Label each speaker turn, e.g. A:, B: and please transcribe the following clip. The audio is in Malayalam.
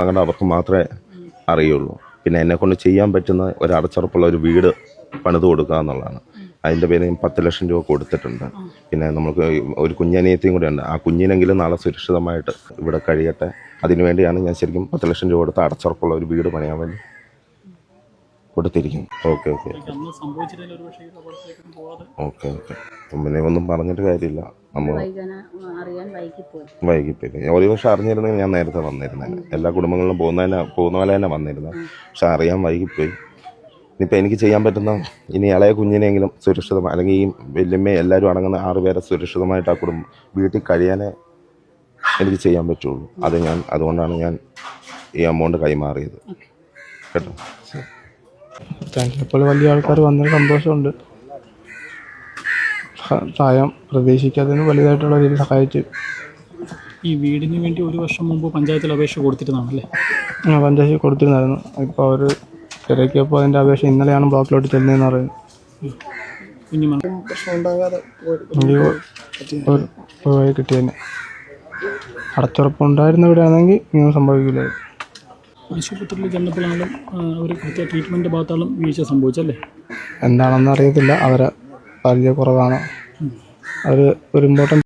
A: അങ്ങനെ അവർക്ക് മാത്രമേ അറിയുള്ളൂ. പിന്നെ എന്നെക്കൊണ്ട് ചെയ്യാൻ പറ്റുന്ന ഒരു അടച്ചുറപ്പുള്ള ഒരു വീട് പണിത് കൊടുക്കുക എന്നുള്ളതാണ്. അതിൻ്റെ പേര് 10 ലക്ഷം രൂപ കൊടുത്തിട്ടുണ്ട്. പിന്നെ നമുക്ക് ഒരു കുഞ്ഞനിയത്തിയും കൂടെ ഉണ്ട്. ആ കുഞ്ഞിനെങ്കിലും നാളെ സുരക്ഷിതമായിട്ട് ഇവിടെ കഴിയട്ടെ. അതിനുവേണ്ടിയാണ് ഞാൻ ശരിക്കും 10 ലക്ഷം രൂപ കൊടുത്ത് അടച്ചുറപ്പുള്ള ഒരു വീട് പണിയാൻ വേണ്ടി കൊടുത്തിരിക്കും. Okay okay okay okay. പിന്നെ ഒന്നും പറഞ്ഞിട്ട് കാര്യമില്ല. നമ്മൾ വൈകിപ്പോയി. ഒരു പക്ഷെ അറിഞ്ഞിരുന്നെങ്കിൽ ഞാൻ നേരത്തെ വന്നിരുന്നേനെ. എല്ലാ കുടുംബങ്ങളിലും പോകുന്ന പോലെ തന്നെ വന്നിരുന്നത്. പക്ഷെ അറിയാൻ വൈകിപ്പോയി. ഇനിയിപ്പോൾ എനിക്ക് ചെയ്യാൻ പറ്റുന്ന ഇനി ഇളയ കുഞ്ഞിനെങ്കിലും സുരക്ഷിതമായി, അല്ലെങ്കിൽ ഈ വല്യമ്മ എല്ലാവരും അടങ്ങുന്ന 6 പേരെ സുരക്ഷിതമായിട്ട് ആ വീട്ടിൽ കഴിയാനേ എനിക്ക് ചെയ്യാൻ പറ്റുള്ളൂ. അതുകൊണ്ടാണ് ഞാൻ ഈ എമൗണ്ട് കൈമാറിയത്. കേട്ടോ,
B: താങ്ക് യു. ഇപ്പോൾ വലിയ ആൾക്കാർ വന്നൊരു സന്തോഷമുണ്ട്. സഹായം പ്രതീക്ഷിക്കാത്തതിന് വലുതായിട്ടുള്ള രീതിയിൽ സഹായിച്ചു.
C: ഈ വീടിന് വേണ്ടി 1 വർഷം മുമ്പ് പഞ്ചായത്തിൽ അപേക്ഷ കൊടുത്തിരുന്നതാണല്ലേ?
B: പഞ്ചായത്തിൽ കൊടുത്തിരുന്നായിരുന്നു. ഇപ്പോൾ അവർ തിരക്കിയപ്പോൾ അതിൻ്റെ അപേക്ഷ ഇന്നലെയാണ് ബ്ലോക്കിലോട്ട് ചെല്ലുന്നതെന്ന് പറയുന്നത്. പോയി കിട്ടിയതന്നെ. അടച്ചുറപ്പുണ്ടായിരുന്നവിടെയാണെങ്കിൽ ഇങ്ങനെ സംഭവിക്കില്ലായിരുന്നു.
C: ആശുപത്രിയിൽ ചെന്നപ്പോഴാണെങ്കിലും അവർ കൃത്യ ട്രീറ്റ്മെൻറ്റ് ഭാഗത്താളും വീഴ്ച സംഭവിച്ചല്ലേ?
B: എന്താണെന്ന് അറിയത്തില്ല. അവരെ പരിചയക്കുറവാണ്. അവർ ഒരു ഇമ്പോർട്ടൻറ്റ്